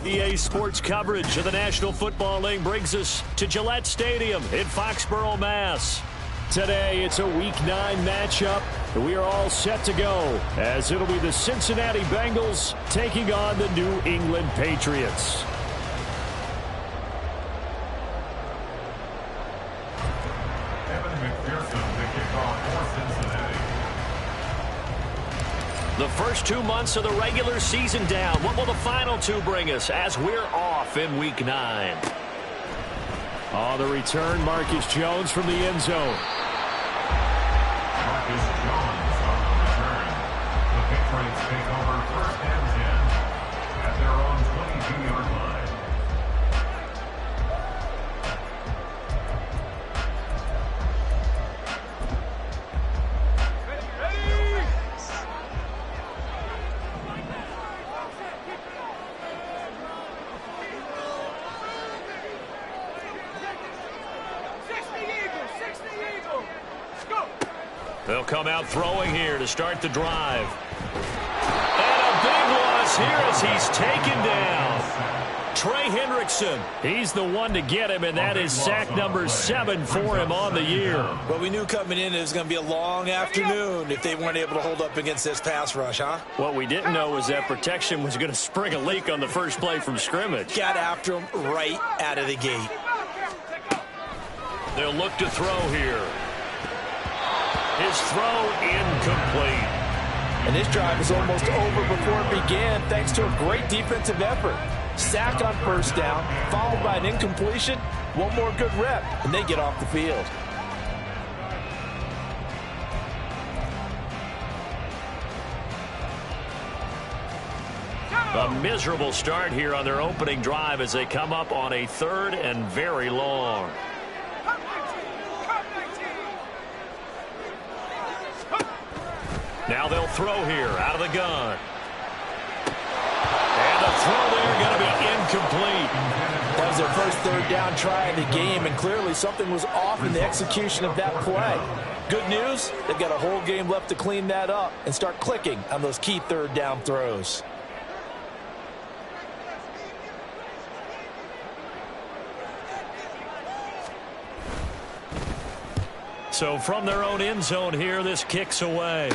EA Sports coverage of the National Football League brings us to Gillette Stadium in Foxborough, Mass. Today, it's a Week 9 matchup. We are all set to go, as it'll be the Cincinnati Bengals taking on the New England Patriots. The first 2 months of the regular season down. What will the final 2 bring us as we're off in Week 9? On the return, Marcus Jones from the end zone. Marcus Jones on the return. The Patriots take over 1st and 10 at their own 22-yard line. They'll come out throwing here to start the drive. And a big loss here as he's taken down. Trey Hendrickson, he's the one to get him, and that is sack number 7 for him on the year. Well, we knew coming in it was going to be a long afternoon if they weren't able to hold up against this pass rush, huh? What we didn't know was that protection was going to spring a leak on the first play from scrimmage. Got after him right out of the gate. They'll look to throw here. His throw incomplete. And this drive is almost over before it began thanks to a great defensive effort. Sack on first down, followed by an incompletion. One more good rep, and they get off the field. A miserable start here on their opening drive as they come up on a 3rd and very long. Now they'll throw here out of the gun. And the throw there going to be incomplete. That was their first 3rd down try of the game, and clearly something was off in the execution of that play. Good news, they've got a whole game left to clean that up and start clicking on those key 3rd down throws. So from their own end zone here, this kicks away.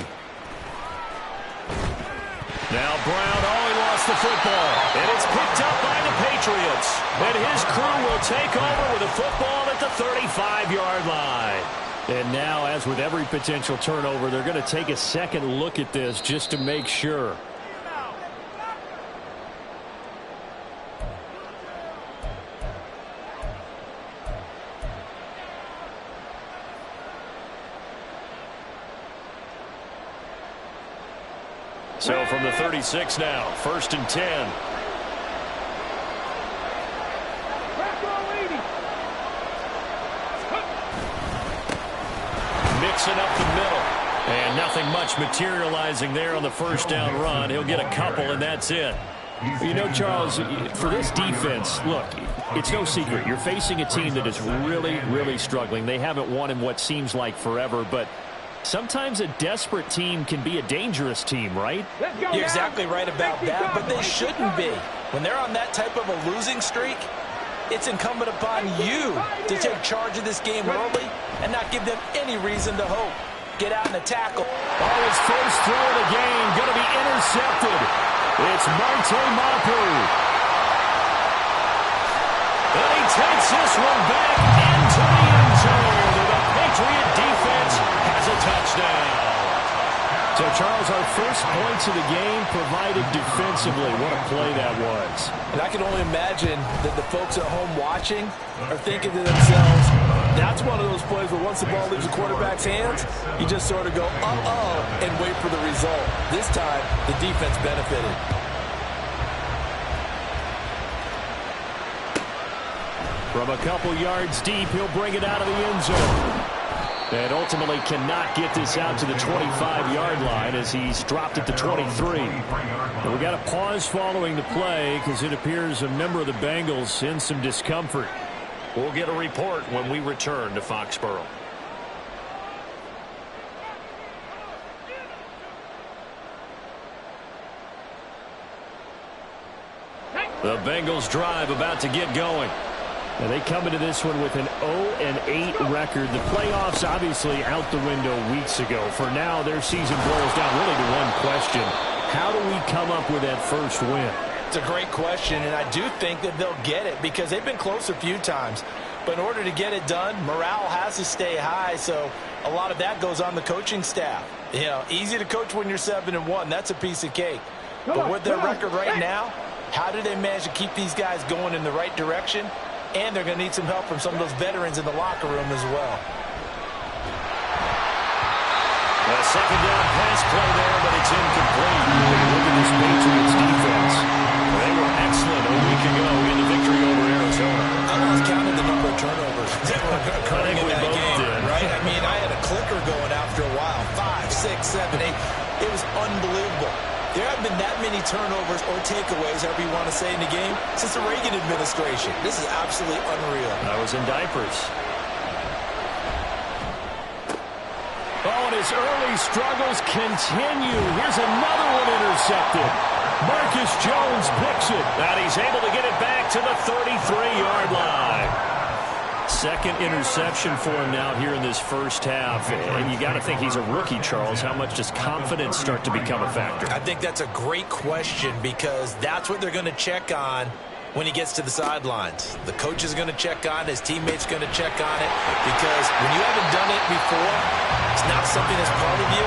Now Brown, he lost the football. And it's picked up by the Patriots. And his crew will take over with a football at the 35-yard line. And now, as with every potential turnover, they're going to take a second look at this just to make sure. So from the 36 now, 1st and 10. Mixing up the middle. And nothing much materializing there on the first down run. He'll get a couple, and that's it. You know, Charles, for this defense, look, it's no secret. You're facing a team that is really, really struggling. They haven't won in what seems like forever, but sometimes a desperate team can be a dangerous team, right? You're exactly right about that, but they shouldn't be. When they're on that type of a losing streak, it's incumbent upon you to take charge of this game early and not give them any reason to hope. Get out in the tackle. Oh, his first throw of the game going to be intercepted. It's Marte Mapu. And he takes this one back into the end zone. The Patriot defense has a touchdown. So, Charles, our first points of the game provided defensively. What a play that was. And I can only imagine that the folks at home watching are thinking to themselves, that's one of those plays where once the ball leaves the quarterback's hands, you just sort of go, uh-oh, and wait for the result. This time, the defense benefited. From a couple yards deep, he'll bring it out of the end zone. And ultimately cannot get this out to the 25-yard line as he's dropped it to 23. And we got a pause following the play because it appears a member of the Bengals in some discomfort. We'll get a report when we return to Foxborough. The Bengals drive about to get going. And they come into this one with an 0-8 record. The playoffs obviously out the window weeks ago. For now, their season boils down really to one question. How do we come up with that first win? It's a great question, and I do think that they'll get it because they've been close a few times. But in order to get it done, morale has to stay high, so a lot of that goes on the coaching staff. You know, easy to coach when you're 7-1. That's a piece of cake. But with their record right now, how do they manage to keep these guys going in the right direction? And they're going to need some help from some of those veterans in the locker room as well. A second down pass play there, but it's incomplete. Look at this Patriots defense. They were excellent a week ago in the victory over Arizona. I lost count of the number of turnovers that were occurring in that game, did. right? I mean, I had a clicker going after a while. 5, 6, 7, 8. It was unbelievable. There haven't been that many turnovers or takeaways, however you want to say, in the game since the Reagan administration. This is absolutely unreal. I was in diapers. Oh, and his early struggles continue. Here's another one intercepted. Marcus Jones picks it. And he's able to get it back to the 33-yard line. Second interception for him now here in this first half. And you got to think he's a rookie, Charles. How much does confidence start to become a factor? I think that's a great question because that's what they're going to check on when he gets to the sidelines. The coach is going to check on it. His teammates going to check on it because when you haven't done it before, it's not something that's part of you.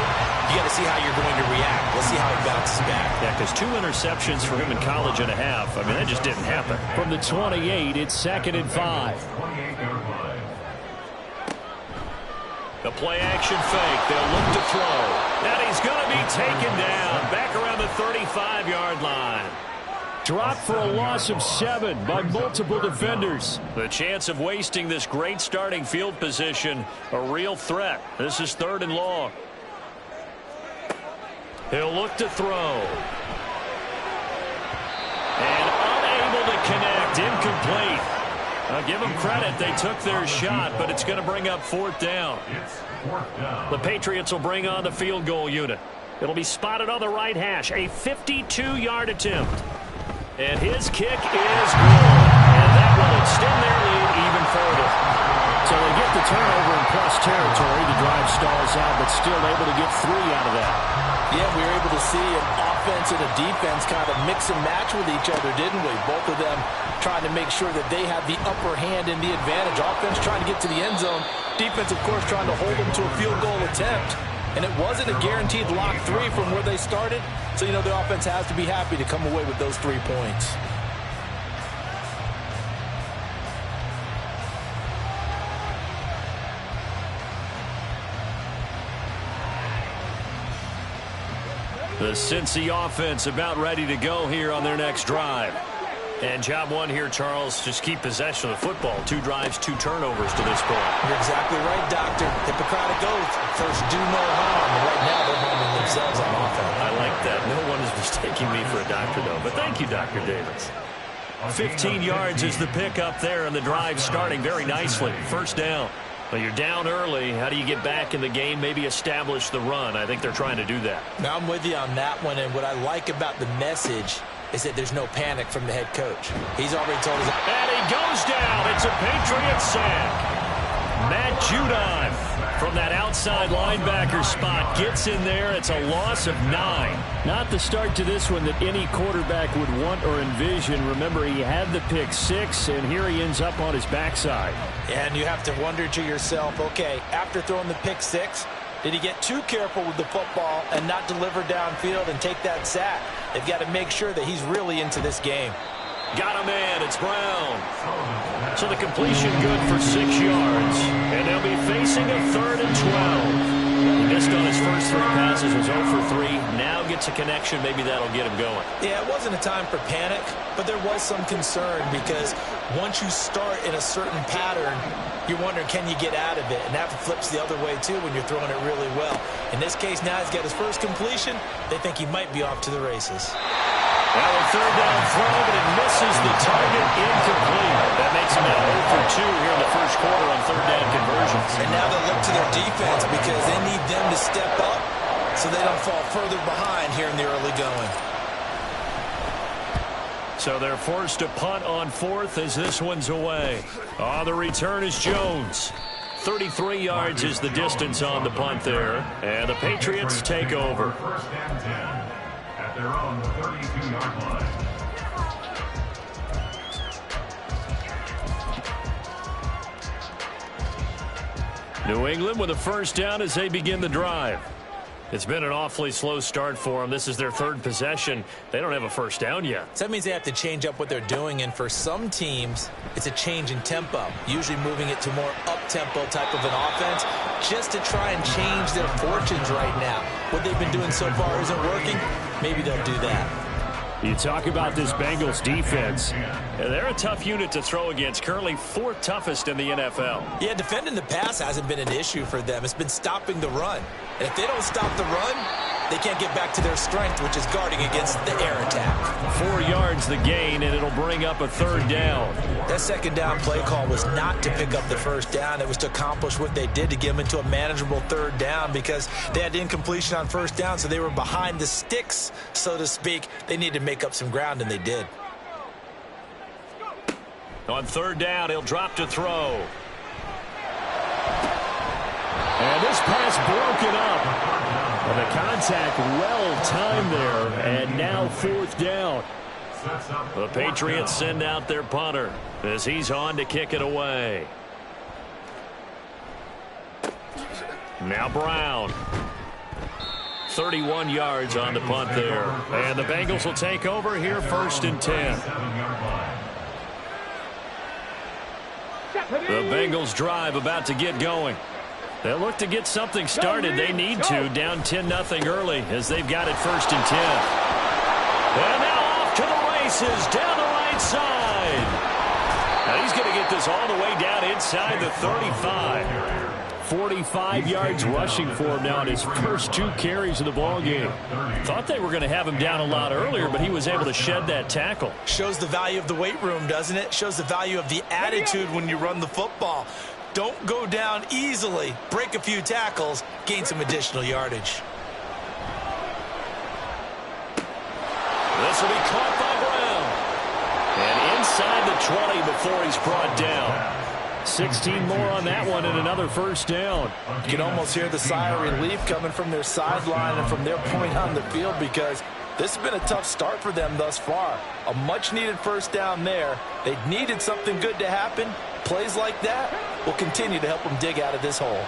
You got to see how you're going to react. Let's see how he bounces back. Yeah, because 2 interceptions for him in college and a half. I mean, that just didn't happen. From the 28, it's 2nd and 5. The play-action fake. They'll look to throw. And he's going to be taken down back around the 35-yard line. Dropped for a loss of 7 by multiple defenders. The chance of wasting this great starting field position, a real threat. This is 3rd and long. He'll look to throw. And unable to connect. Incomplete. I'll give them credit. They took their shot, but it's going to bring up 4th down. The Patriots will bring on the field goal unit. It'll be spotted on the right hash. A 52-yard attempt. And his kick is good. And that will extend their lead even further. So they get the turnover in plus territory. The drive stalls out, but still able to get 3 out of that. Yeah, we were able to see an offense and a defense kind of mix and match with each other, didn't we? Both of them trying to make sure that they have the upper hand and the advantage. Offense trying to get to the end zone. Defense, of course, trying to hold them to a field goal attempt. And it wasn't a guaranteed lock 3 from where they started. So, you know, the offense has to be happy to come away with those 3 points. The Cincy offense about ready to go here on their next drive. And job 1 here, Charles, just keep possession of the football. 2 drives, 2 turnovers to this point. You're exactly right, Doctor. Hippocratic oath. First, do no harm. And right now, they're harming themselves on offense. I like that. No one is mistaking me for a doctor, though. But thank you, Dr. Davis. 15 yards is the pick up there, and the drive starting very nicely. First down. Well, you're down early. How do you get back in the game, maybe establish the run? I think they're trying to do that. Now, I'm with you on that one, and what I like about the message is that there's no panic from the head coach. He's already told us. And he goes down. It's a Patriot sack. Matt Judon from that outside linebacker spot gets in there. It's a loss of 9. Not the start to this one that any quarterback would want or envision. Remember, he had the pick 6, and here he ends up on his backside. And you have to wonder to yourself, okay, after throwing the pick 6, did he get too careful with the football and not deliver downfield and take that sack? They've got to make sure that he's really into this game. Got him in. It's Brown. So the completion good for 6 yards. And they'll be facing a 3rd and 12. He missed on his first 3 passes, was 0 for 3. Now gets a connection. Maybe that'll get him going. Yeah, it wasn't a time for panic, but there was some concern because once you start in a certain pattern, you're wondering, can you get out of it? And that flips the other way, too, when you're throwing it really well. In this case, now he's got his first completion. They think he might be off to the races. Now a 3rd down throw, but it misses the target, incomplete. That makes him now 0 for 2 here in the first quarter on 3rd down conversions. And now they look to their defense because they need them to step up so they don't fall further behind here in the early going. So they're forced to punt on fourth as this one's away. On the return is Jones. 33 yards is the distance on the punt there. And the Patriots take over. First and 10 at their own 32-yard line. New England with a first down as they begin the drive. It's been an awfully slow start for them. This is their third possession. They don't have a first down yet. So that means they have to change up what they're doing, and for some teams, it's a change in tempo, usually moving it to more up-tempo type of an offense just to try and change their fortunes right now. What they've been doing so far isn't working. Maybe they'll do that. You talk about this Bengals defense. They're a tough unit to throw against, currently fourth toughest in the NFL. Yeah, defending the pass hasn't been an issue for them. It's been stopping the run. And if they don't stop the run, they can't get back to their strength, which is guarding against the air attack. 4 yards the gain, and it'll bring up a third down. That second down play call was not to pick up the first down. It was to accomplish what they did, to get them into a manageable third down, because they had incompletion on first down, so they were behind the sticks, so to speak. They needed to make up some ground, and they did. On third down, he'll drop to throw. And this pass broken up. And the contact well timed there, and now fourth down. The Patriots send out their punter as he's on to kick it away. Now Brown. 31 yards on the punt there. And the Bengals will take over here first and 10. The Bengals drive about to get going. They'll look to get something started. They need to. Down 10-0 early as they've got it first and 10. And now off to the races down the right side. Now he's going to get this all the way down inside the 35. 45 yards rushing for him now in his first 2 carries of the ballgame. Thought they were going to have him down a lot earlier, but he was able to shed that tackle. Shows the value of the weight room, doesn't it? Shows the value of the attitude when you run the football. Don't go down easily. Break a few tackles. Gain some additional yardage. This will be caught by Brown. And inside the 20 before he's brought down. 16 more on that one and another first down. You can almost hear the sigh of relief coming from their sideline and from their point on the field, because this has been a tough start for them thus far. A much-needed first down there. They needed something good to happen. Plays like that will continue to help them dig out of this hole.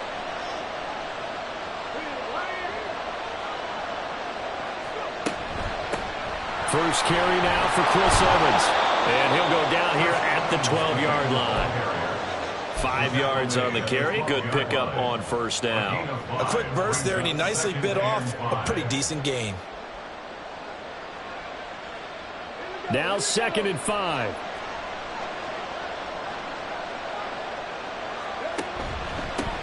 First carry now for Chris Evans. And he'll go down here at the 12-yard line. 5 yards on the carry. Good pickup on first down. A quick burst there, and he nicely bit off a pretty decent gain. Now 2nd and 5.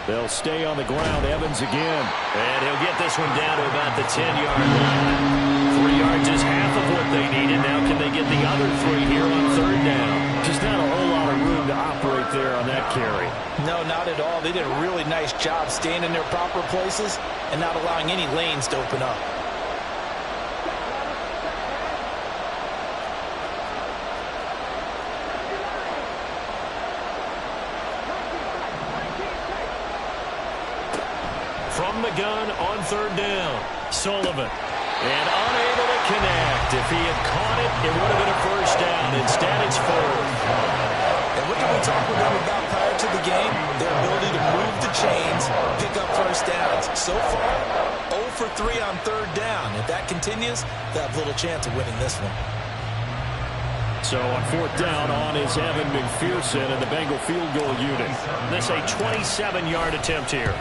They'll stay on the ground. Evans again. And he'll get this one down to about the 10-yard line. 3 yards is half of what they needed. Now can they get the other 3 here on third down? Just not a whole lot of room to operate there on that carry. No, not at all. They did a really nice job staying in their proper places and not allowing any lanes to open up. From the gun on third down, Sullivan. And unable to connect. If he had caught it, it would have been a first down. Instead, it's fourth. And what did we talk with them about prior to the game? Their ability to move the chains, pick up first downs. So far, 0 for 3 on third down. If that continues, they'll have little chance of winning this one. So on fourth down, on is Evan McPherson and the Bengal field goal unit. This a 27-yard attempt here.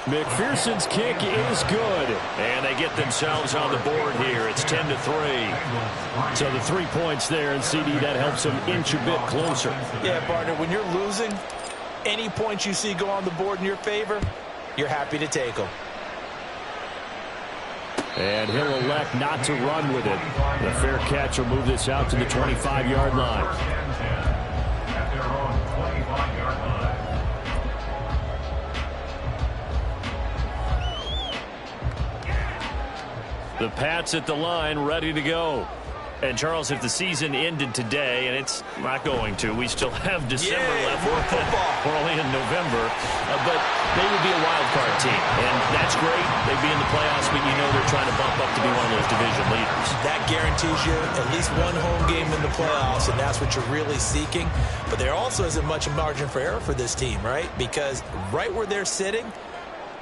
McPherson's kick is good. And they get themselves on the board here. It's 10-3. So the 3 points there, and CD, that helps them inch a bit closer. Yeah, partner, when you're losing, any points you see go on the board in your favor, you're happy to take them. And he'll elect not to run with it. The fair catch will move this out to the 25-yard line. At their own 25-yard line. The Pats at the line, ready to go. And, Charles, if the season ended today, and it's not going to, we still have December left. More football. We're only in November. But they would be a wild card team. And that's great. They'd be in the playoffs, but you know they're trying to bump up to be one of those division leaders. That guarantees you at least one home game in the playoffs, and that's what you're really seeking. But there also isn't much margin for error for this team, right? Because right where they're sitting,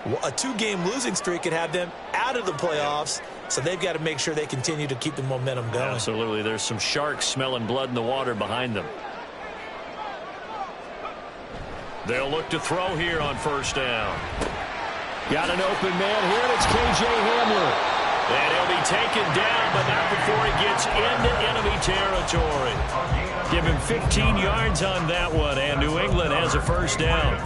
a 2-game losing streak could have them out of the playoffs. So they've got to make sure they continue to keep the momentum going. Absolutely. There's some sharks smelling blood in the water behind them. They'll look to throw here on first down. Got an open man here, and it's K.J. Hamler. And he'll be taken down, but not before he gets into enemy territory. Give him 15 yards on that one, and New England has a first down.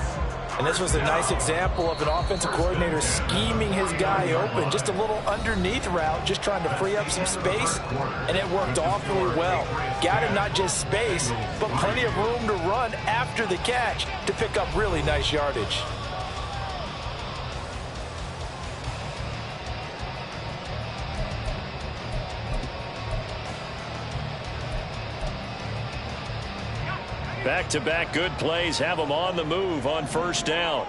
And this was a nice example of an offensive coordinator scheming his guy open. Just a little underneath route, just trying to free up some space, and it worked awfully well. Got him not just space, but plenty of room to run after the catch to pick up really nice yardage. Back-to-back good plays have them on the move on first down.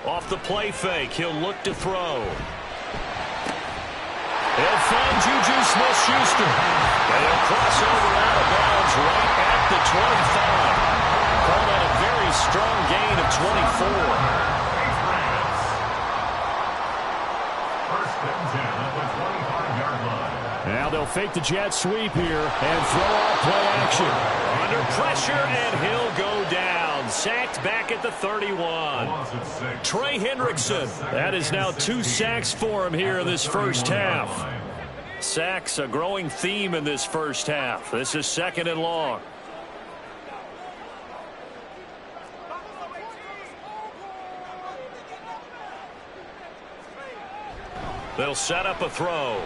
Off the play fake, he'll look to throw. He'll find Juju Smith-Schuster. And he'll cross over out of bounds right at the 25. Call that a very strong gain of 24. Now they'll fake the jet sweep here and throw out play action. Under pressure, and he'll go down. Sacked back at the 31. Trey Hendrickson. That is now 2 sacks for him here in this first half. Sacks, a growing theme in this first half. This is 2nd and long. They'll set up a throw.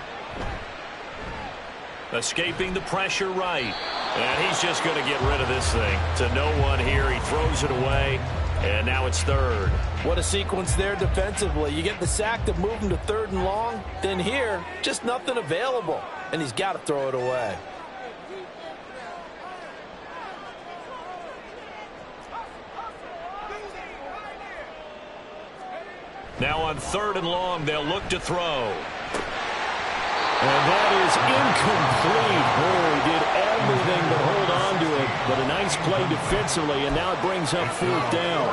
Escaping the pressure right. And he's just going to get rid of this thing. To no one here. He throws it away. And now it's 3rd. What a sequence there defensively. You get the sack to move him to 3rd and long. Then here, just nothing available. And he's got to throw it away. Now on 3rd and long, they'll look to throw. And that is incomplete. Oh, he did everything but hold on to it. But a nice play defensively, and now it brings up 4th down.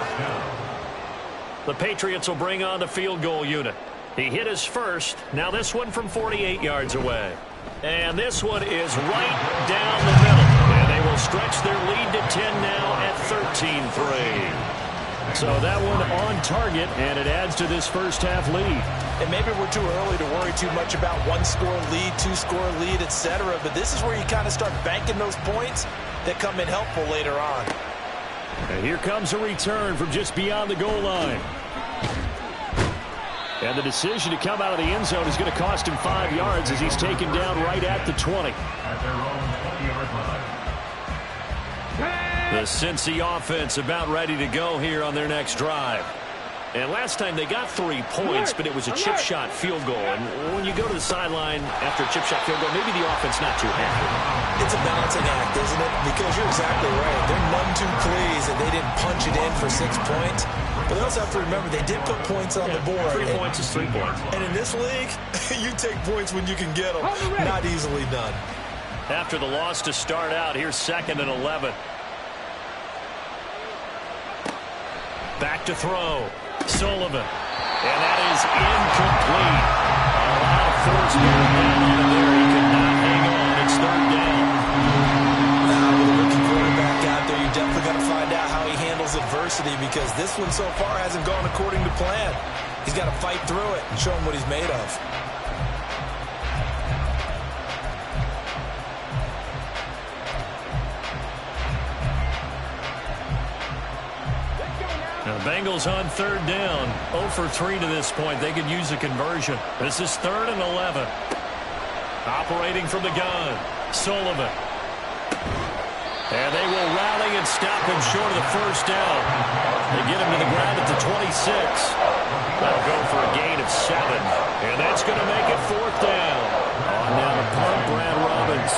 The Patriots will bring on the field goal unit. He hit his first. Now this one from 48 yards away. And this one is right down the middle. And they will stretch their lead to 10 now at 13-3. So that one on target, and it adds to this first half lead. And maybe we're too early to worry too much about 1-score lead, 2-score lead, etc. But this is where you kind of start banking those points that come in helpful later on. And here comes a return from just beyond the goal line. And the decision to come out of the end zone is going to cost him 5 yards as he's taken down right at the 20. At their own 20-yard line. The Cincy offense about ready to go here on their next drive. And last time they got 3 points, but it was a chip shot field goal. And when you go to the sideline after a chip shot field goal, maybe the offense not too happy. It's a balancing act, isn't it? Because you're exactly right. They're none too pleased that they didn't punch it in for 6 points. But they also have to remember they did put points on the board. 3 points is 3 points. And in this league, you take points when you can get them. Not easily done. After the loss to start out, here's 2nd and 11. Back to throw. Sullivan. And that is incomplete. A lot of force bearing down on him there. He could not hang on. It's 3rd down. Now, with a rookie quarterback out there, you definitely got to find out how he handles adversity, because this one so far hasn't gone according to plan. He's got to fight through it and show him what he's made of. Now, the Bengals on 3rd down. 0 for 3 to this point. They could use a conversion. This is 3rd and 11. Operating from the gun. Sullivan. And they will rally and stop him short of the first down. They get him to the ground at the 26. That'll go for a gain of 7. And that's going to make it 4th down. On now to punt, Brad Robbins.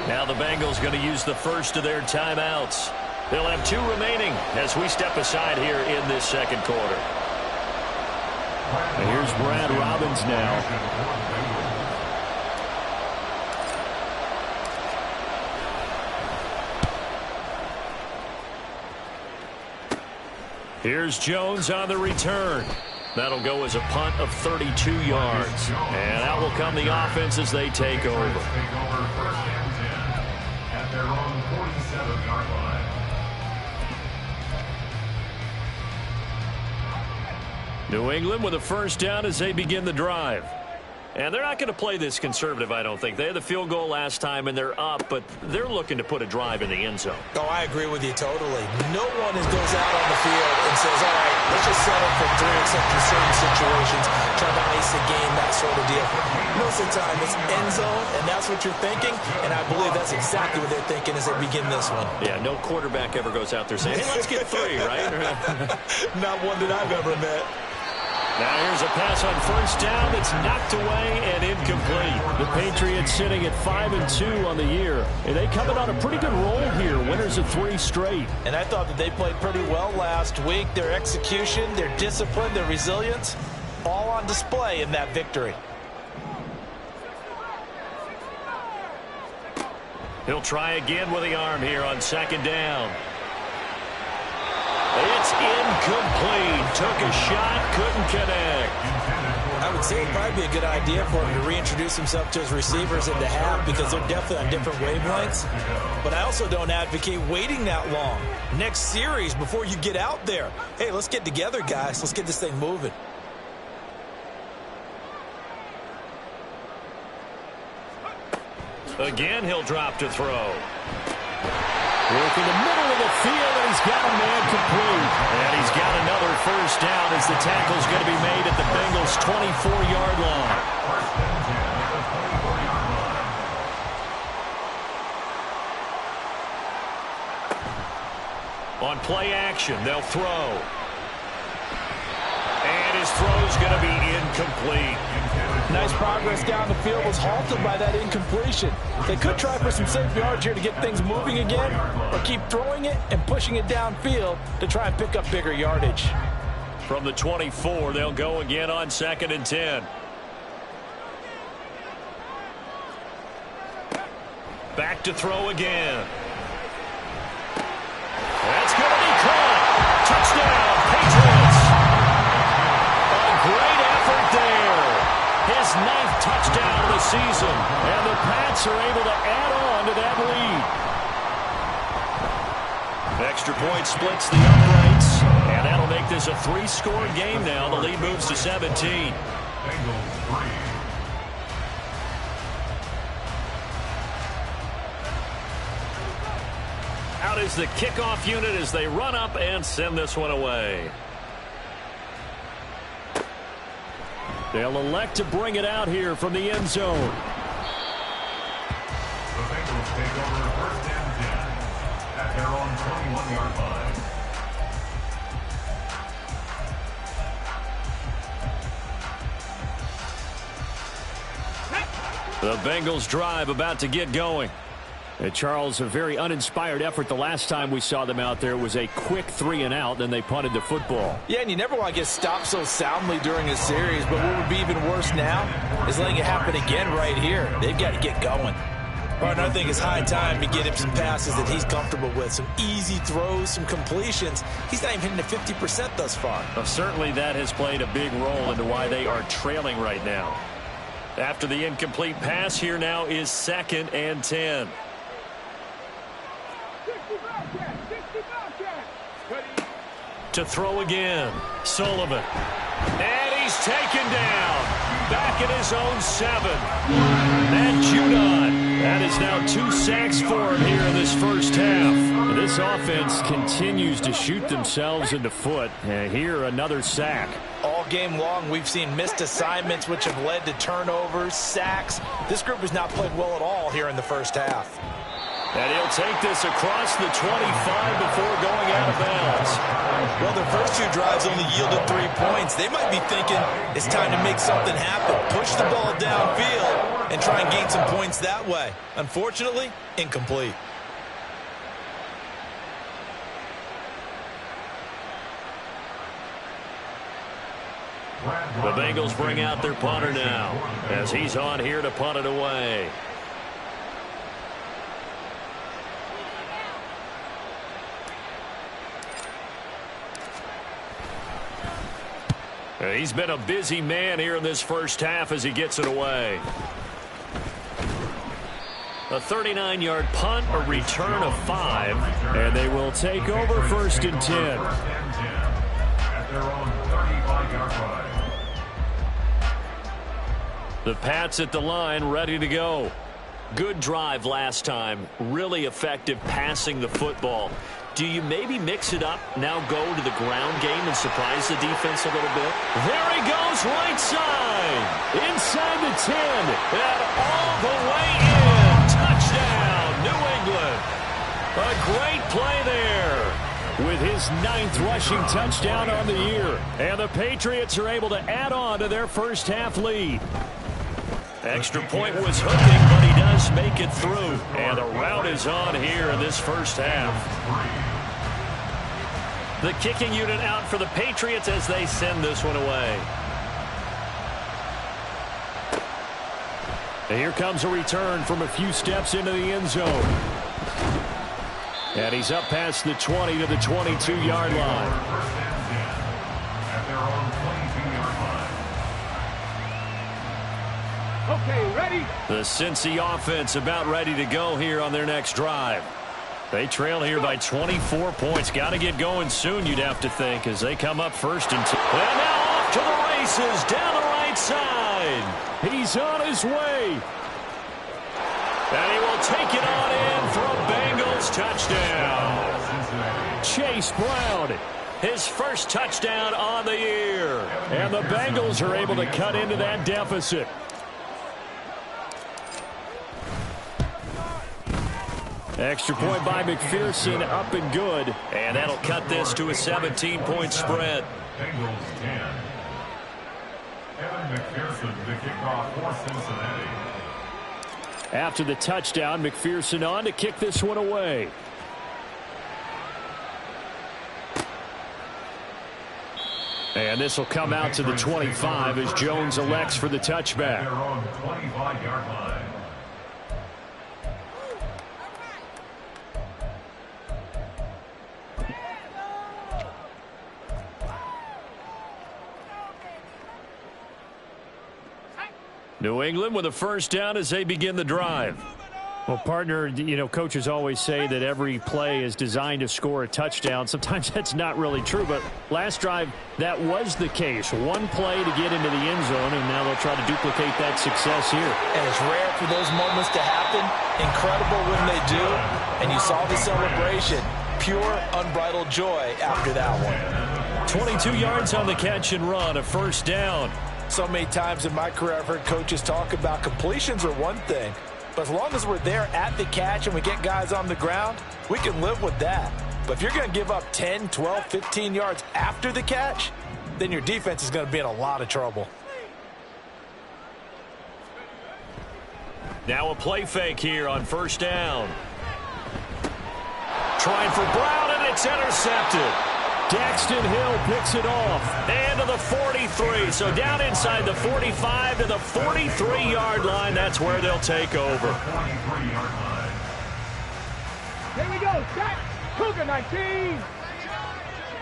Now the Bengals going to use the first of their timeouts. They'll have 2 remaining as we step aside here in this second quarter. And here's Brad Robbins now. Here's Jones on the return. That'll go as a punt of 32 yards. And out will come the offense as they take over. At their own 47-yard line. New England with a first down as they begin the drive. And they're not going to play this conservative, I don't think. They had the field goal last time, and they're up, but they're looking to put a drive in the end zone. Oh, I agree with you totally. No one goes out on the field and says, all right, let's just settle for 3 except in certain situations, trying to ice a game, that sort of deal. Most of the time, it's end zone, and that's what you're thinking, and I believe that's exactly what they're thinking as they begin this one. Yeah, no quarterback ever goes out there saying, hey, let's get 3, right? Not one that I've ever met. Now here's a pass on first down that's knocked away and incomplete. The Patriots sitting at 5-2 on the year. And they coming on a pretty good roll here. Winners of 3 straight. And I thought that they played pretty well last week. Their execution, their discipline, their resilience, all on display in that victory. He'll try again with the arm here on second down. It's incomplete. Took a shot, couldn't connect. I would say it'd probably be a good idea for him to reintroduce himself to his receivers in the half because they're definitely on different wavelengths. But I also don't advocate waiting that long. Next series before you get out there. Hey, let's get together, guys. Let's get this thing moving. Again, he'll drop to throw. Work in the middle of the field, and he's got a man complete. And he's got another first down as the tackle's going to be made at the Bengals' 24-yard line. On play action, they'll throw. And his throw's going to be incomplete. Nice progress down the field was halted by that incompletion. They could try for some safe yards here to get things moving again, or keep throwing it and pushing it downfield to try and pick up bigger yardage. From the 24, they'll go again on 2nd and 10. Back to throw again. That's going to be caught. Touchdown, Patriots. A great effort there. His 9th touchdown of the season. And the Pats are able to add on to that lead. Extra point splits the uprights. And that'll make this a 3-score game now. The lead moves to 17. Out is the kickoff unit as they run up and send this one away. They'll elect to bring it out here from the end zone. The Bengals take over first and 10 at their own 21-yard line. The Bengals drive about to get going. And Charles, a very uninspired effort the last time we saw them out there. It was a quick 3-and-out, then they punted the football. Yeah, and you never want to get stopped so soundly during a series, but what would be even worse now is letting it happen again right here. They've got to get going. Partner, I think it's high time to get him some passes that he's comfortable with, some easy throws, some completions. He's not even hitting the 50% thus far. Well, certainly that has played a big role into why they are trailing right now. After the incomplete pass, here now is 2nd and 10. To throw again, Sullivan. And he's taken down. Back at his own 7. And Judon. That is now 2 sacks for him here in this first half. This offense continues to shoot themselves in the foot. And here, another sack. All game long, we've seen missed assignments, which have led to turnovers, sacks. This group has not played well at all here in the first half. And he'll take this across the 25 before going out of bounds. Well, their first 2 drives only yielded 3 points. They might be thinking it's time to make something happen. Push the ball downfield and try and gain some points that way. Unfortunately, incomplete. The Bengals bring out their punter now as he's on here to punt it away. He's been a busy man here in this first half as he gets it away. A 39-yard punt, a return of 5, and they will take over 1st and 10. At their own 35-yard line. The Pats at the line, ready to go. Good drive last time. Really effective passing the football. Do you maybe mix it up, now go to the ground game and surprise the defense a little bit? There he goes, right side. Inside the 10. And all the way in. Touchdown, New England. A great play there. With his 9th rushing touchdown on the year. And the Patriots are able to add on to their first half lead. Extra point was hooking, but he does make it through. And the route is on here in this first half. The kicking unit out for the Patriots as they send this one away. And here comes a return from a few steps into the end zone. And he's up past the 20 to the 22-yard line. At their own 22-yard line. Okay, ready? The Cincy offense about ready to go here on their next drive. They trail here by 24 points. Got to get going soon, you'd have to think, as they come up 1st and 2. And now off to the races down the right side. He's on his way. And he will take it on in for a Bengals touchdown. Chase Brown, his first touchdown on the year. And the Bengals are able to cut into that deficit. Extra point by McPherson, up and good. And that'll cut this to a 17-point spread. Bengals 10. Kevin McPherson, the kickoff for Cincinnati. After the touchdown, McPherson on to kick this one away. And this will come out to the 25 as Jones elects for the touchback. Their own 25-yard line. New England with a first down as they begin the drive. Well, partner, you know, coaches always say that every play is designed to score a touchdown. Sometimes that's not really true, but last drive, that was the case. One play to get into the end zone, and now they'll try to duplicate that success here. And it's rare for those moments to happen. Incredible when they do. And you saw the celebration. Pure, unbridled joy after that one. 22 yards on the catch and run, a first down. So many times in my career I've heard coaches talk about completions are one thing, but as long as we're there at the catch and we get guys on the ground, we can live with that. But if you're going to give up 10, 12, 15 yards after the catch, then your defense is going to be in a lot of trouble. Now a play fake here on first down. Trying for Brown, and it's intercepted. Daxton Hill picks it off. And to the 43. So down inside the 45 to the 43-yard line. That's where they'll take over. 43-yard line. Here we go. Set. Cougar 19.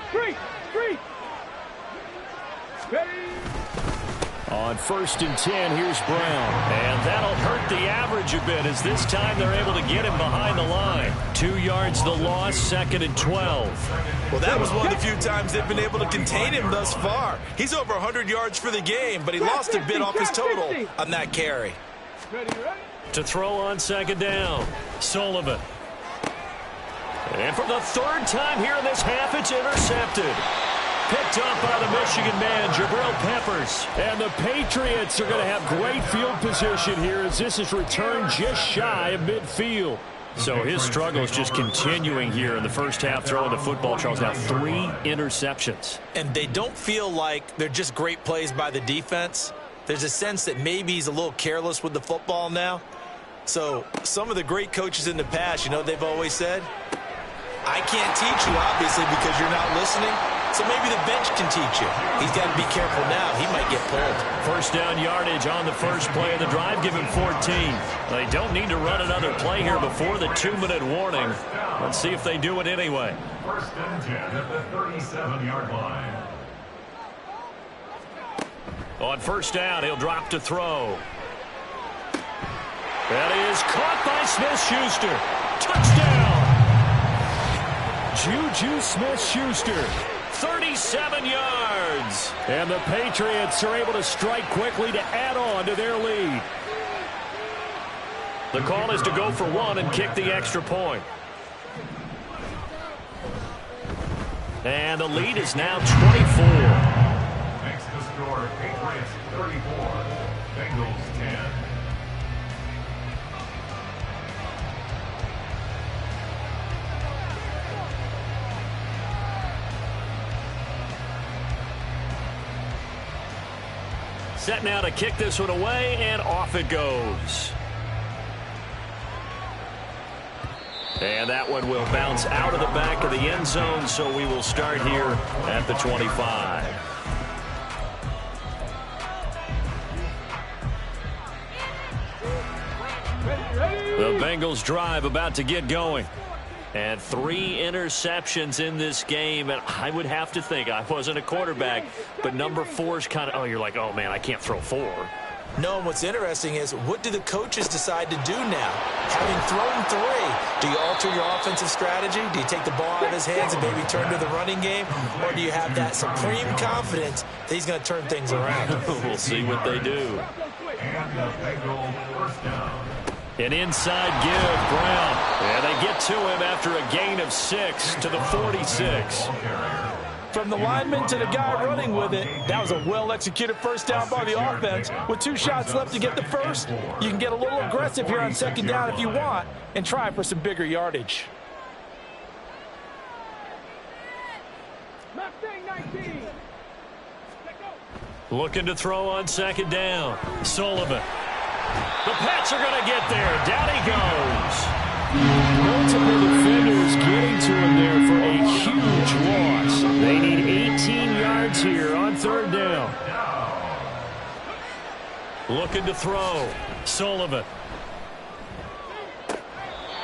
Street. Ready. On first and 10, here's Brown. And that'll hurt the average a bit as this time they're able to get him behind the line. 2 yards the loss, 2nd and 12. Well, that was one of the few times they've been able to contain him thus far. He's over 100 yards for the game, but he lost a bit off his total on that carry. Ready. To throw on 2nd down, Sullivan. And for the 3rd time here in this half, it's intercepted. Picked up by the Michigan man, Jabril Peppers. And the Patriots are going to have great field position here as this is returned just shy of midfield. So his struggle is just continuing here in the first half, throwing the football. Charles, now 3 interceptions. And they don't feel like they're just great plays by the defense. There's a sense that maybe he's a little careless with the football now. So some of the great coaches in the past, you know, they've always said, I can't teach you, obviously, because you're not listening. So maybe the bench can teach you. He's got to be careful now. He might get pulled. First down yardage on the first play of the drive. Give him 14. They don't need to run another play here before the 2-minute warning. Let's see if they do it anyway. First and 10 at the 37-yard line. On first down, he'll drop to throw. That is caught by Smith-Schuster. Touchdown! Juju Smith-Schuster, 37 yards. And the Patriots are able to strike quickly to add on to their lead. The call is to go for 1 and kick the extra point. And the lead is now 24. Makes the score Patriots 34, Bengals 10. Set now to kick this one away, and off it goes. And that one will bounce out of the back of the end zone, so we will start here at the 25. The Bengals drive about to get going. And 3 interceptions in this game, and I would have to think, I wasn't a quarterback, but number 4 is kind of, oh, you're like, oh, man, I can't throw 4. No, and what's interesting is, what do the coaches decide to do now? Having thrown 3, do you alter your offensive strategy? Do you take the ball out of his hands and maybe turn to the running game? Or do you have that supreme confidence that he's going to turn things around? We'll see what they do. And the Bengals first down. An inside give, Brown. And they get to him after a gain of 6 to the 46. From the lineman to the guy running with it, that was a well-executed first down by the offense. With 2 shots left to get the first, you can get a little aggressive here on second down if you want and try for some bigger yardage. Mustang 19. Looking to throw on second down. Sullivan. The Pats are going to get there. Down he goes. Multiple defenders getting to him there for a huge loss. They need 18 yards here on third down. Looking to throw. Sullivan.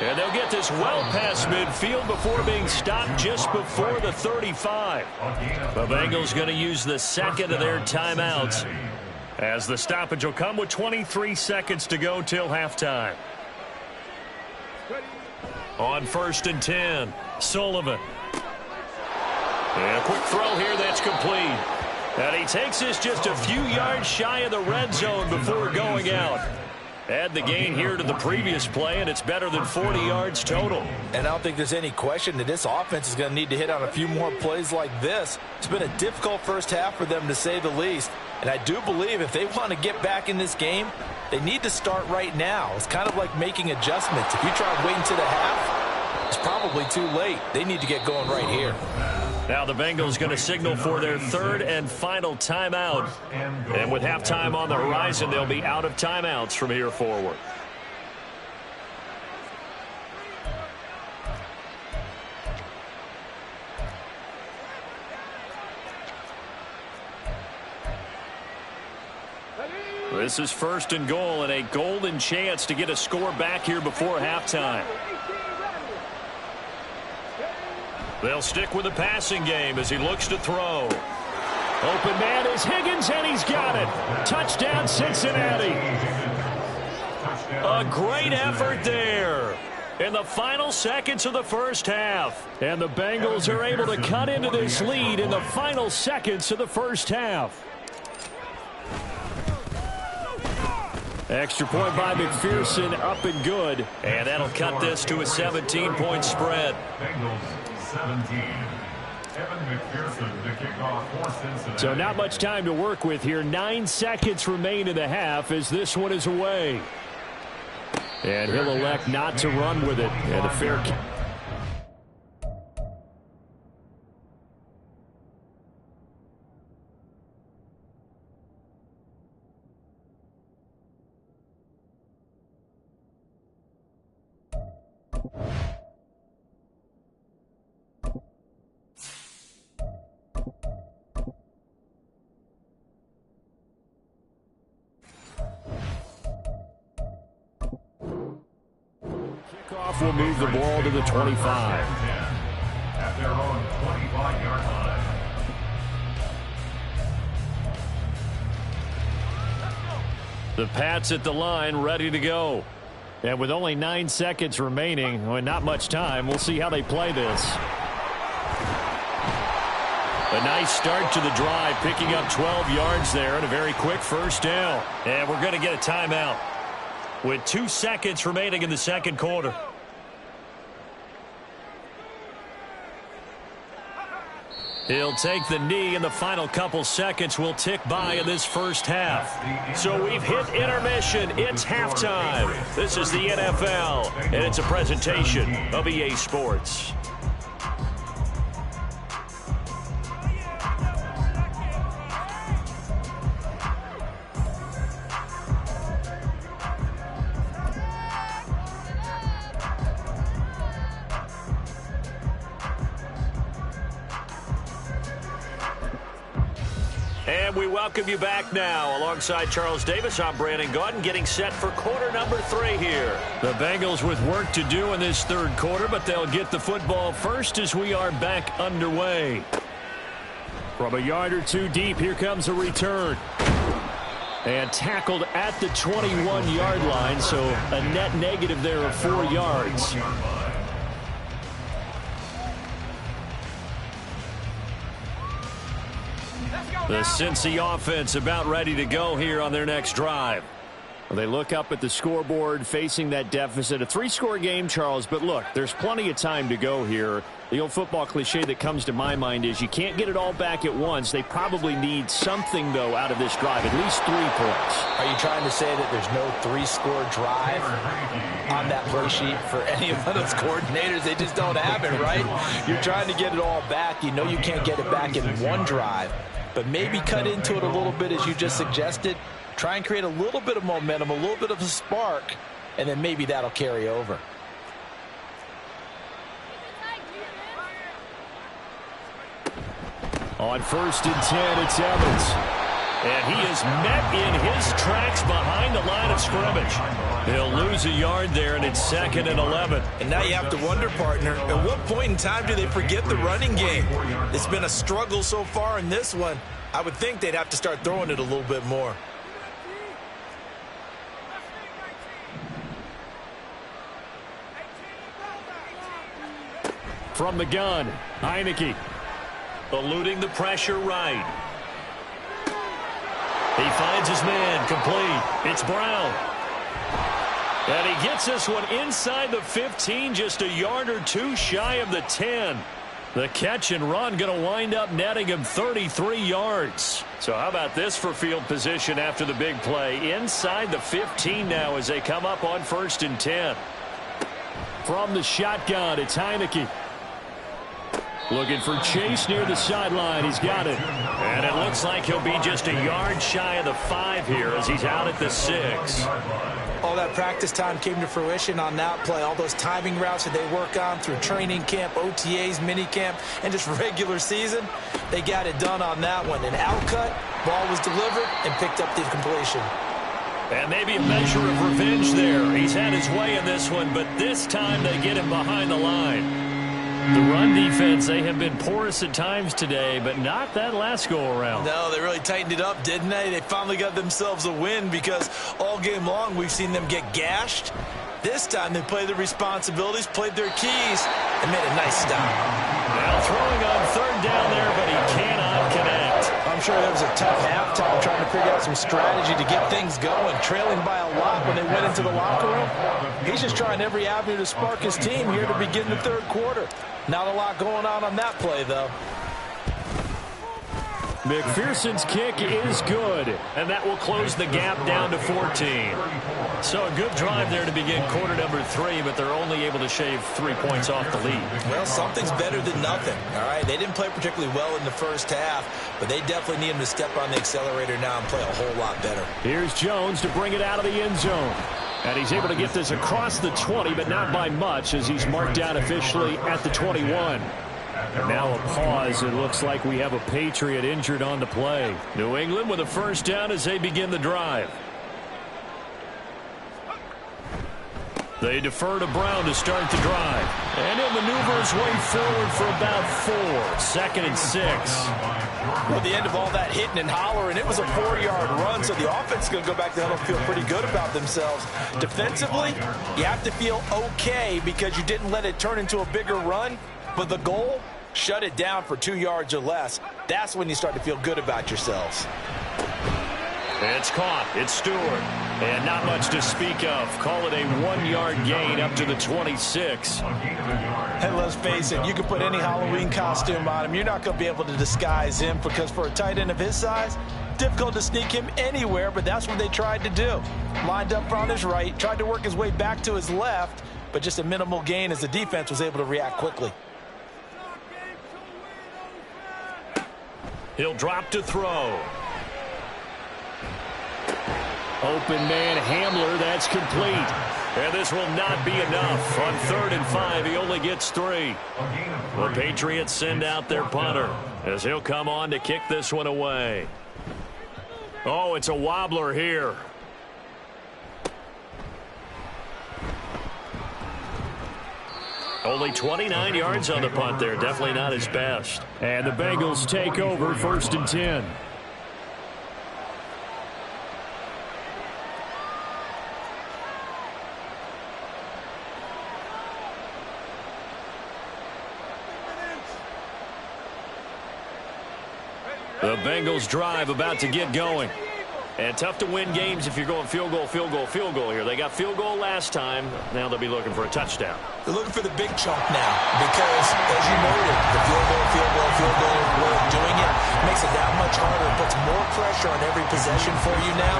And they'll get this well past midfield before being stopped just before the 35. The Bengals going to use the second of their timeouts, as the stoppage will come with 23 seconds to go till halftime. On first and 10, Sullivan. And a quick throw here that's complete. And he takes this just a few yards shy of the red zone before going out. Add the gain here to the previous play, and it's better than 40 yards total. And I don't think there's any question that this offense is going to need to hit on a few more plays like this. It's been a difficult first half for them, to say the least. And I do believe if they want to get back in this game, they need to start right now. It's kind of like making adjustments. If you try to wait until the half, it's probably too late. They need to get going right here. Now the Bengals going to signal for their third and final timeout. And with halftime on the horizon, they'll be out of timeouts from here forward. This is first and goal, and a golden chance to get a score back here before halftime. They'll stick with the passing game as he looks to throw. Open man is Higgins, and he's got it. Touchdown, Cincinnati. A great effort there in the final seconds of the first half. And the Bengals are able to cut into this lead in the final seconds of the first half. Extra point by McPherson, up and good. And that'll cut this to a 17-point spread. Bengals 17. Evan McPherson to kick off for Cincinnati. So not much time to work with here. 9 seconds remain in the half as this one is away. And he'll elect not to run with it. And a fair kick. Kickoff will move the ball to the 25. At their own 25-yard line. The Pats at the line, ready to go. And with only 9 seconds remaining, well, not much time, we'll see how they play this. A nice start to the drive, picking up 12 yards there and a very quick first down. And we're going to get a timeout with 2 seconds remaining in the second quarter. He'll take the knee, and the final couple seconds will tick by in this first half. So we've hit intermission. It's halftime. This is the NFL, and it's a presentation of EA Sports. And we welcome you back now. Alongside Charles Davis, I'm Brandon Gaudin, getting set for quarter number 3 here. The Bengals with work to do in this third quarter, but they'll get the football first as we are back underway. From a yard or two deep, here comes a return. And tackled at the 21-yard line, so a net negative there of 4 yards. The Cincy offense about ready to go here on their next drive. Well, they look up at the scoreboard facing that deficit. A 3-score game, Charles, but look, there's plenty of time to go here. The old football cliche that comes to my mind is you can't get it all back at once. They probably need something, though, out of this drive, at least 3 points. Are you trying to say that there's no 3-score drive on that play sheet for any of those coordinators? They just don't have it, right? You're trying to get it all back. You know you can't get it back in one drive. But maybe cut into it a little bit as you just suggested. Try and create a little bit of momentum, a little bit of a spark, and then maybe that'll carry over. On 1st and 10, it's Evans. And he is met in his tracks behind the line of scrimmage. He'll lose a yard there, and it's 2nd and 11. And now you have to wonder, partner, at what point in time do they forget the running game? It's been a struggle so far in this one. I would think they'd have to start throwing it a little bit more. From the gun, Heineke. Eluding the pressure right. He finds his man, complete. It's Brown. And he gets this one inside the 15, just a yard or 2 shy of the 10. The catch and run going to wind up netting him 33 yards. So how about this for field position after the big play? Inside the 15 now as they come up on 1st and 10. From the shotgun, it's Heineke. Looking for Chase near the sideline. He's got it. And it looks like he'll be just a yard shy of the 5 here as he's out at the 6. All that practice time came to fruition on that play. All those timing routes that they work on through training camp, OTAs, minicamp, and just regular season, they got it done on that one. An outcut, ball was delivered, and picked up the completion. And maybe a measure of revenge there. He's had his way in this one, but this time they get him behind the line. The run defense, they have been porous at times today, but not that last go-around. No, they really tightened it up, didn't they? They finally got themselves a win because all game long we've seen them get gashed. This time they played their responsibilities, played their keys, and made a nice stop. Now throwing on 3rd down there, but he cannot connect. I'm sure that was a tough halftime trying to figure out some strategy to get things going, trailing by a lot when they went into the locker room. He's just trying every avenue to spark his team here to begin the 3rd quarter. Not a lot going on that play, though. McPherson's kick is good, and that will close the gap down to 14. So a good drive there to begin quarter number 3, but they're only able to shave 3 points off the lead. Well, something's better than nothing, all right? They didn't play particularly well in the first half, but they definitely need him to step on the accelerator now and play a whole lot better. Here's Jones to bring it out of the end zone. And he's able to get this across the 20, but not by much, as he's marked down officially at the 21. And now a pause. It looks like we have a Patriot injured on the play. New England with a first down as they begin the drive. They defer to Brown to start the drive. And he'll maneuver his way forward for about 4. 2nd and 6. Well, at the end of all that hitting and hollering, it was a 4-yard run, so the offense is going to go back to hell and feel pretty good about themselves. Defensively, you have to feel okay because you didn't let it turn into a bigger run, but the goal, shut it down for 2 yards or less. That's when you start to feel good about yourselves. It's caught. It's Stewart. And not much to speak of. Call it a 1-yard gain up to the 26. And let's face it, you can put any Halloween costume on him. You're not going to be able to disguise him because for a tight end of his size, difficult to sneak him anywhere, but that's what they tried to do. Lined up on his right, tried to work his way back to his left, but just a minimal gain as the defense was able to react quickly. He'll drop to throw. Open man Hamler, that's complete. And this will not be enough. On 3rd and 5, he only gets 3. The Patriots send out their punter as he'll come on to kick this one away. Oh, it's a wobbler here. Only 29 yards on the punt there. Definitely not his best. And the Bengals take over 1st and 10. The Bengals drive about to get going. And tough to win games if you're going field goal, field goal, field goal here. They got field goal last time. Now they'll be looking for a touchdown. They're looking for the big chunk now because, as you noted, the field goal way of doing it makes it that much harder. It puts more pressure on every possession for you now.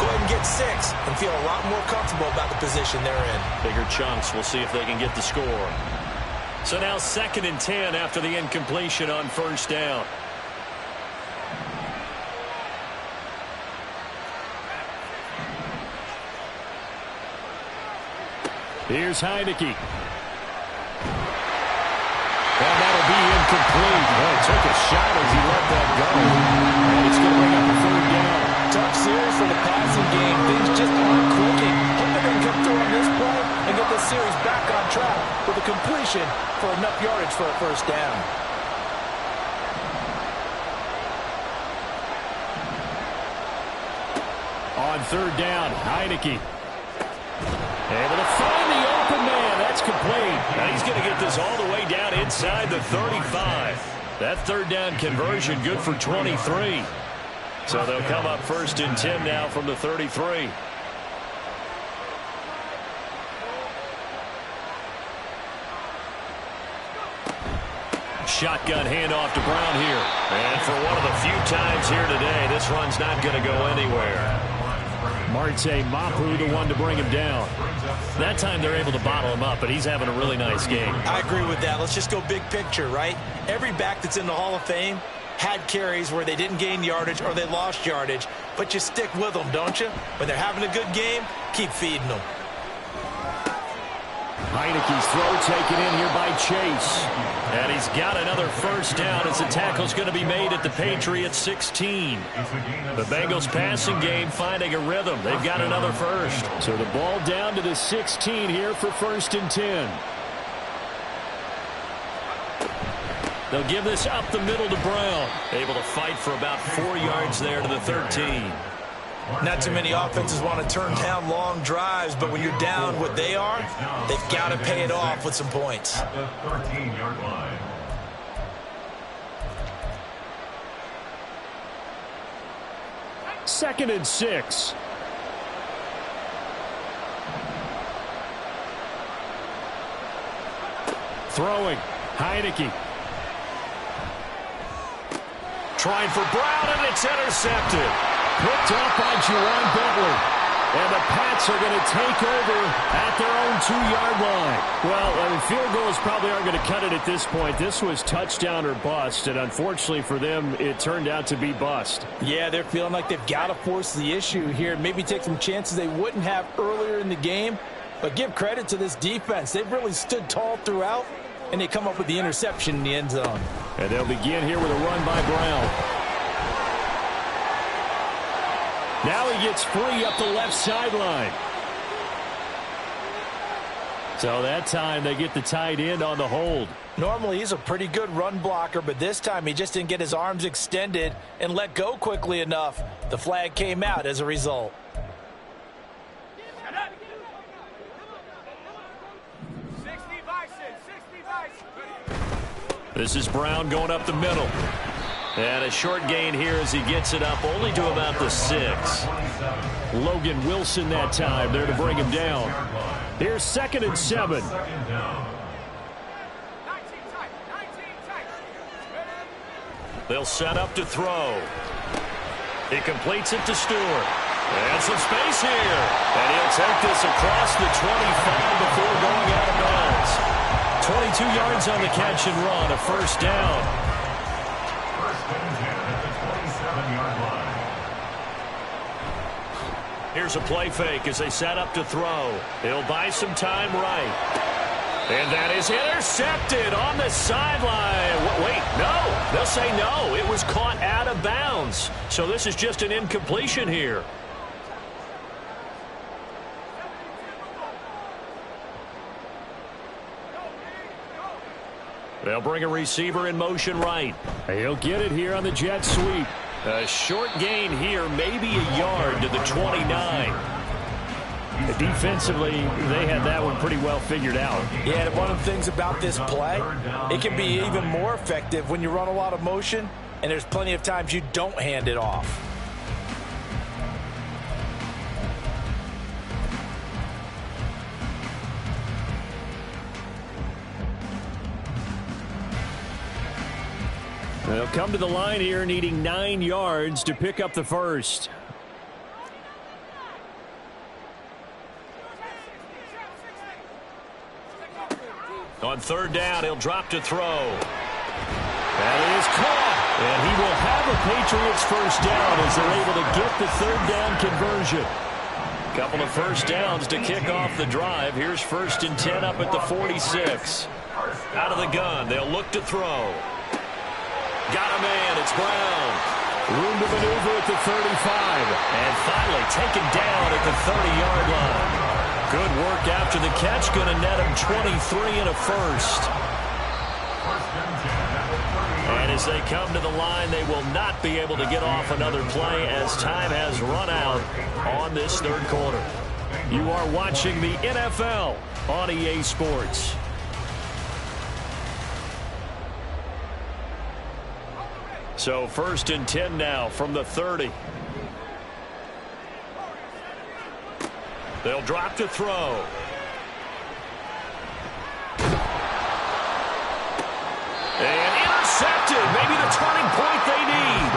Go ahead and get 6 and feel a lot more comfortable about the position they're in. Bigger chunks. We'll see if they can get the score. So now 2nd and 10 after the incompletion on 1st down. Here's Heineke. And that'll be incomplete. Well, he took a shot as he let that go. And it's going to bring up a 3rd down. Tough series for the passing game. Things just aren't clicking. Hope they can come through on this play and get this series back on track with a completion for enough yardage for a 1st down. On 3rd down, Heineke. Able to find the open man. That's complete. Now he's going to get this all the way down inside the 35. That 3rd down conversion good for 23. So they'll come up 1st and 10 now from the 33. Shotgun handoff to Brown here. And for one of the few times here today, this run's not going to go anywhere. Marte Mapu, the one to bring him down. That time they're able to bottle him up, but he's having a really nice game. I agree with that. Let's just go big picture, right? Every back that's in the Hall of Fame had carries where they didn't gain yardage or they lost yardage, but you stick with them, don't you? When they're having a good game, keep feeding them. Heineke's throw taken in here by Chase. And he's got another 1st down as the tackle's going to be made at the Patriots 16. The Bengals passing game finding a rhythm. They've got another 1st. So the ball down to the 16 here for 1st and 10. They'll give this up the middle to Brown. Able to fight for about 4 yards there to the 13. Not too many offenses want to turn down long drives, but when you're down what they are, they've got to pay it off with some points. At the 13-yard line. Second and 6. Throwing. Heineke. Trying for Brown, and it's intercepted. Picked up by Juwan Bentley. And the Pats are going to take over at their own 2-yard line. Well, I mean, field goals probably aren't going to cut it at this point. This was touchdown or bust, and unfortunately for them, it turned out to be bust. Yeah, they're feeling like they've got to force the issue here. Maybe take some chances they wouldn't have earlier in the game. But give credit to this defense. They've really stood tall throughout, and they come up with the interception in the end zone. And they'll begin here with a run by Brown. Now he gets free up the left sideline. So that time they get the tight end on the hold. Normally he's a pretty good run blocker, but this time he just didn't get his arms extended and let go quickly enough. The flag came out as a result. This is Brown going up the middle. And a short gain here as he gets it up only to about the 6. Logan Wilson that time there to bring him down. Here's 2nd and 7. They'll set up to throw. He completes it to Stewart. And some space here. And he'll take this across the 25 before going out of bounds. 22 yards on the catch and run, a first down. Here's a play fake as they set up to throw. He'll buy some time right. And that is intercepted on the sideline. Wait, no. They'll say no. It was caught out of bounds. So this is just an incompletion here. They'll bring a receiver in motion right. He'll get it here on the jet sweep. A short gain here, maybe a yard to the 29. Defensively, they had that one pretty well figured out. Yeah, and one of the things about this play, it can be even more effective when you run a lot of motion, and there's plenty of times you don't hand it off. They'll come to the line here needing 9 yards to pick up the first. On 3rd down, he'll drop to throw. That is caught. And he will have a Patriots first down as they're able to get the 3rd down conversion. Couple of first downs to kick off the drive. Here's 1st and 10 up at the 46. Out of the gun, they'll look to throw. Got a man, it's Brown. Room to maneuver at the 35. And finally taken down at the 30-yard line. Good work after the catch. Going to net him 23 and a first. And as they come to the line, they will not be able to get off another play as time has run out on this 3rd quarter. You are watching the NFL on EA Sports. So 1st and 10 now from the 30. They'll drop to throw. And intercepted. Maybe the turning point they need.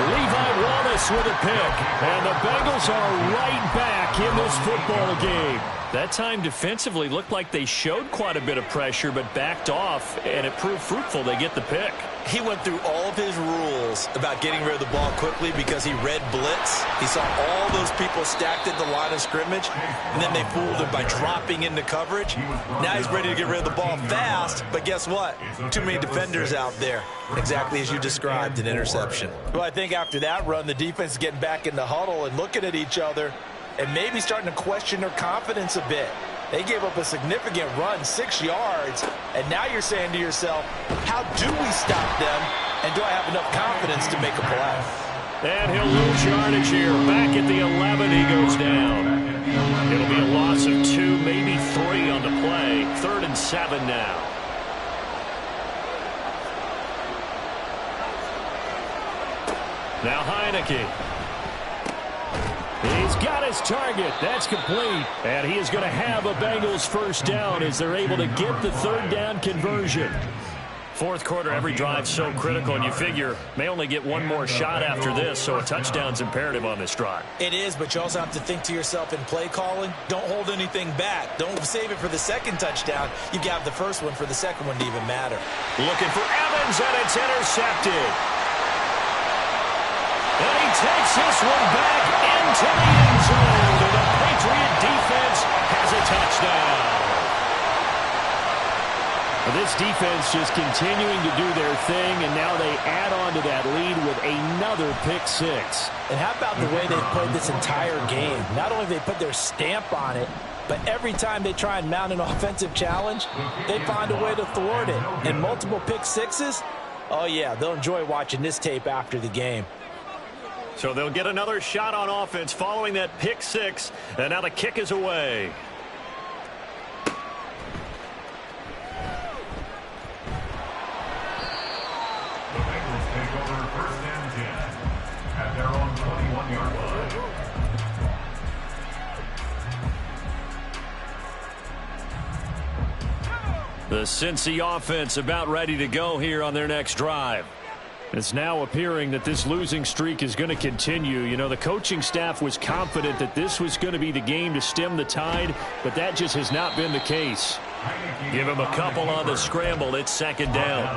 Levi Wallace with a pick. And the Bengals are right back in this football game. That time defensively looked like they showed quite a bit of pressure but backed off, and it proved fruitful. They get the pick. He went through all of his rules about getting rid of the ball quickly because he read blitz. He saw all those people stacked at the line of scrimmage, and then they fooled him by dropping into coverage. Now he's ready to get rid of the ball fast, but guess what? Too many defenders out there. Exactly as you described, an interception. Well, I think after that run, the defense is getting back in the huddle and looking at each other and maybe starting to question their confidence a bit. They gave up a significant run, 6 yards, and now you're saying to yourself, how do we stop them, and do I have enough confidence to make a play? And he'll lose yardage here. Back at the 11, he goes down. It'll be a loss of 2, maybe 3 on the play. 3rd and 7 now. Now Heineke. He's got his target. That's complete. And he is going to have a Bengals first down as they're able to get the 3rd down conversion. fourth quarter, every drive so critical, and you figure may only get one more shot after this, so a touchdown's imperative on this drive. It is, but you also have to think to yourself in play calling, don't hold anything back. Don't save it for the second touchdown. You got the first one for the second one to even matter. Looking for Evans, and it's intercepted. And he takes this one back into the end zone, and the Patriot defense has a touchdown. This defense just continuing to do their thing, and now they add on to that lead with another pick six. And how about the way they've played this entire game? Not only have they put their stamp on it, but every time they try and mount an offensive challenge, they find a way to thwart it. And multiple pick sixes, oh yeah, they'll enjoy watching this tape after the game. So they'll get another shot on offense following that pick six, and now the kick is away. The Cincy offense about ready to go here on their next drive. It's now appearing that this losing streak is going to continue. You know, the coaching staff was confident that this was going to be the game to stem the tide, but that just has not been the case. Give him a couple on the scramble. It's second down.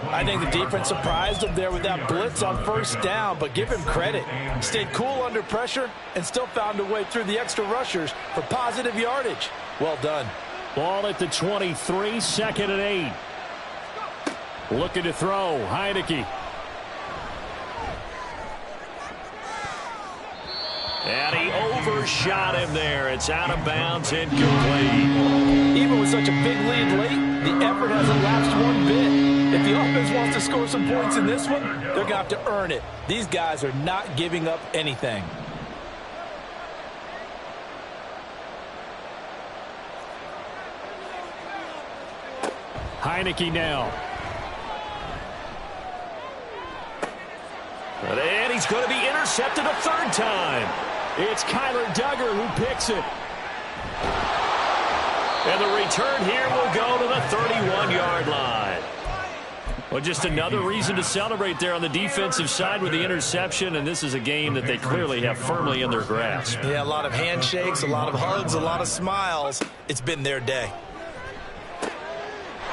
I think the defense surprised him there with that blitz on first down, but give him credit. Stayed cool under pressure and still found a way through the extra rushers for positive yardage. Well done. Ball at the 23, second and 8. Looking to throw, Heineke. And he overshot him there. It's out of bounds, incomplete. Even with such a big lead late, the effort hasn't lapsed one bit. If the offense wants to score some points in this one, they're going to have to earn it. These guys are not giving up anything. Heineke now. And he's going to be intercepted a third time. It's Kyler Duggar who picks it. And the return here will go to the 31-yard line. Well, just another reason to celebrate there on the defensive side with the interception, and this is a game that they clearly have firmly in their grasp. Yeah, a lot of handshakes, a lot of hugs, a lot of smiles. It's been their day.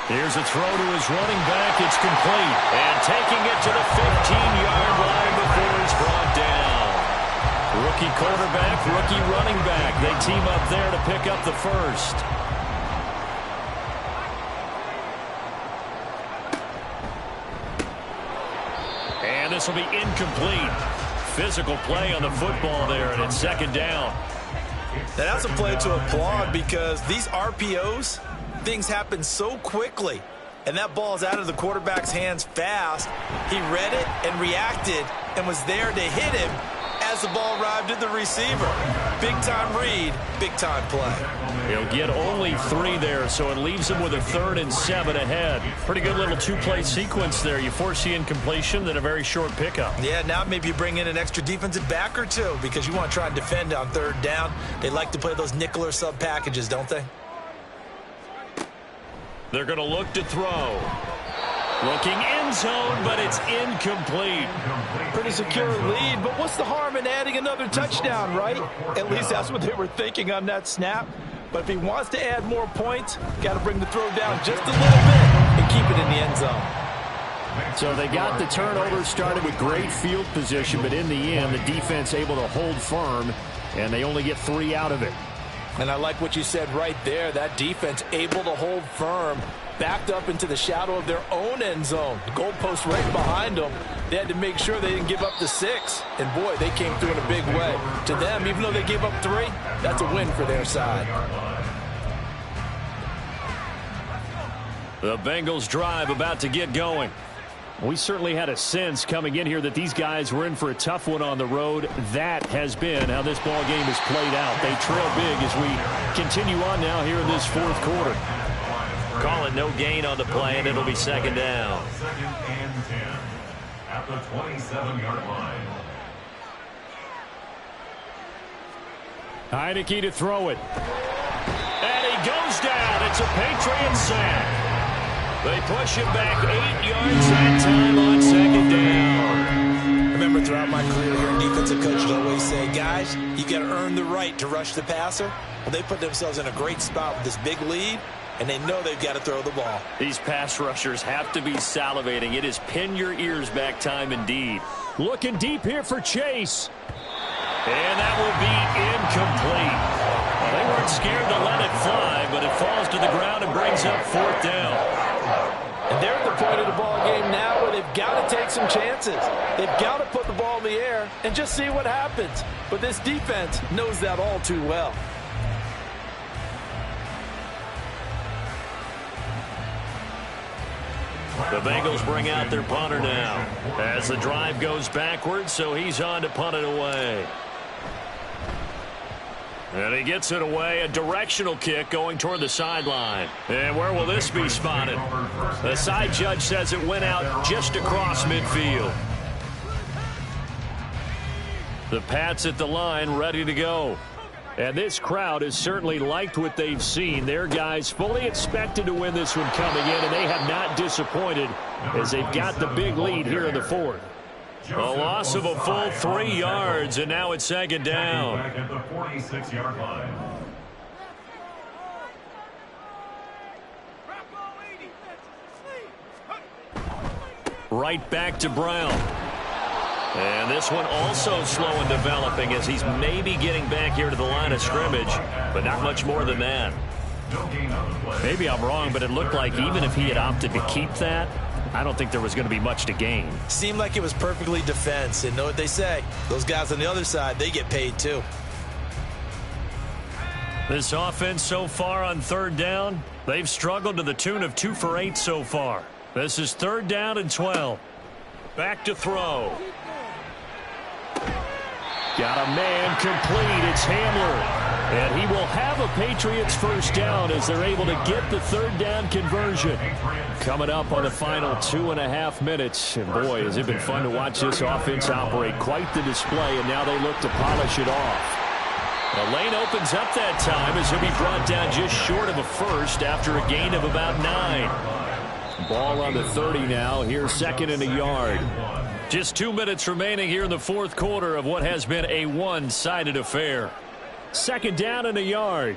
Here's a throw to his running back. It's complete. And taking it to the 15-yard line before it's brought down. Rookie quarterback, rookie running back. They team up there to pick up the first. And this will be incomplete. Physical play on the football there, and it's second down. Now that's a play to applaud because these RPOs, things happen so quickly, and that ball's out of the quarterback's hands fast. He read it and reacted and was there to hit him as the ball arrived at the receiver. Big-time read, big-time play. He'll get only 3 there, so it leaves him with a 3rd and 7 ahead. Pretty good little 2-play sequence there. You force the incompletion, then a very short pickup. Yeah, now maybe you bring in an extra defensive back or two because you want to try and defend on 3rd down. They like to play those nickel or sub packages, don't they? They're going to look to throw. Looking end zone, but it's incomplete. Pretty secure lead, but what's the harm in adding another touchdown, right? At least that's what they were thinking on that snap. But if he wants to add more points, got to bring the throw down just a little bit and keep it in the end zone. So they got the turnover started with great field position, but in the end, the defense able to hold firm, and they only get 3 out of it. And I like what you said right there. That defense able to hold firm, backed up into the shadow of their own end zone. The goalpost right behind them. They had to make sure they didn't give up the 6. And, boy, they came through in a big way. To them, even though they gave up 3, that's a win for their side. The Bengals drive about to get going. We certainly had a sense coming in here that these guys were in for a tough one on the road. That has been how this ball game has played out. They trail big as we continue on now here in this 4th quarter. Call it no gain on the play, and it'll be second down. 2nd and 10 at the 27-yard line. Heineke to throw it. And he goes down. It's a Patriot sack. They push him back 8 yards that time on second down. I remember throughout my career here in defensive coaches always say, guys, you got to earn the right to rush the passer. Well, they put themselves in a great spot with this big lead, and they know they've got to throw the ball. These pass rushers have to be salivating. It is pin your ears back time indeed. Looking deep here for Chase. And that will be incomplete. Well, they weren't scared to let it fly, but it falls to the ground and brings up 4th down. And they're at the point of the ball game now where they've got to take some chances. They've got to put the ball in the air and just see what happens. But this defense knows that all too well. The Bengals bring out their punter now as the drive goes backwards, so he's on to punt it away. And he gets it away, a directional kick going toward the sideline. And where will this be spotted? The side judge says it went out just across midfield. The Pats at the line ready to go. And this crowd has certainly liked what they've seen. Their guys fully expected to win this one coming in, and they have not disappointed as they've got the big lead here in the 4th. A loss of a full 3 yards, and now it's 2nd down. Back at the 46-yard line. Right back to Brown. And this one also slow in developing as he's maybe getting back here to the line of scrimmage, but not much more than that. Maybe I'm wrong, but it looked like even if he had opted to keep that, I don't think there was going to be much to gain. Seemed like it was perfectly defense, and know what they say. Those guys on the other side, they get paid too. This offense so far on 3rd down, they've struggled to the tune of 2 for 8 so far. This is 3rd down and 12. Back to throw. Got a man complete. It's Hamler. And he will have a Patriots 1st down as they're able to get the 3rd down conversion. Coming up on the final 2.5 minutes. And boy, has it been fun to watch this offense operate. Quite the display, and now they look to polish it off. The lane opens up that time as he'll be brought down just short of a first after a gain of about 9. Ball on the 30 now. Here's 2nd and a yard. Just 2 minutes remaining here in the 4th quarter of what has been a one-sided affair. 2nd down and a yard.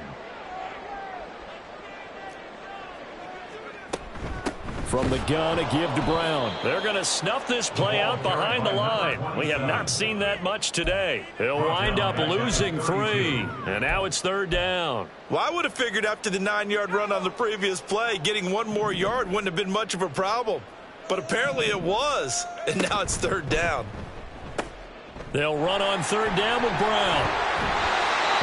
From the gun, a give to Brown. They're going to snuff this play out behind the line. We have not seen that much today. He'll wind up losing 3. And now it's 3rd down. Well, I would have figured after the 9-yard run on the previous play, getting 1 more yard wouldn't have been much of a problem. But apparently it was, and now it's 3rd down. They'll run on 3rd down with Brown.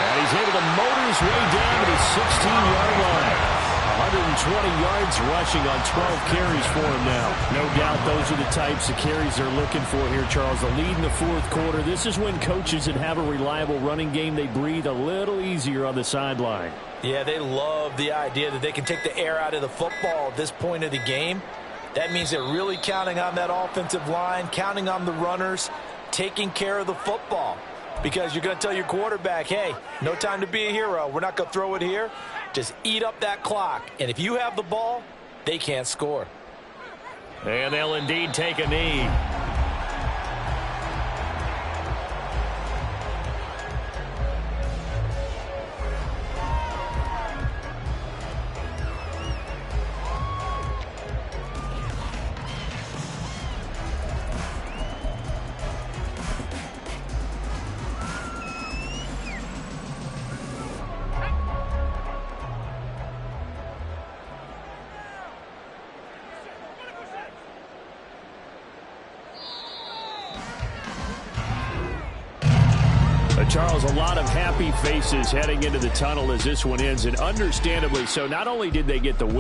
And he's able to motor his way down to the 16-yard line. 120 yards rushing on 12 carries for him now. No doubt those are the types of carries they're looking for here, Charles. The lead in the 4th quarter. This is when coaches that have a reliable running game, they breathe a little easier on the sideline. Yeah, they love the idea that they can take the air out of the football at this point of the game. That means they're really counting on that offensive line, counting on the runners, taking care of the football. Because you're going to tell your quarterback, hey, no time to be a hero. We're not going to throw it here. Just eat up that clock. And if you have the ball, they can't score. And they'll indeed take a knee. Charles, a lot of happy faces heading into the tunnel as this one ends, and understandably so. Not only did they get the win,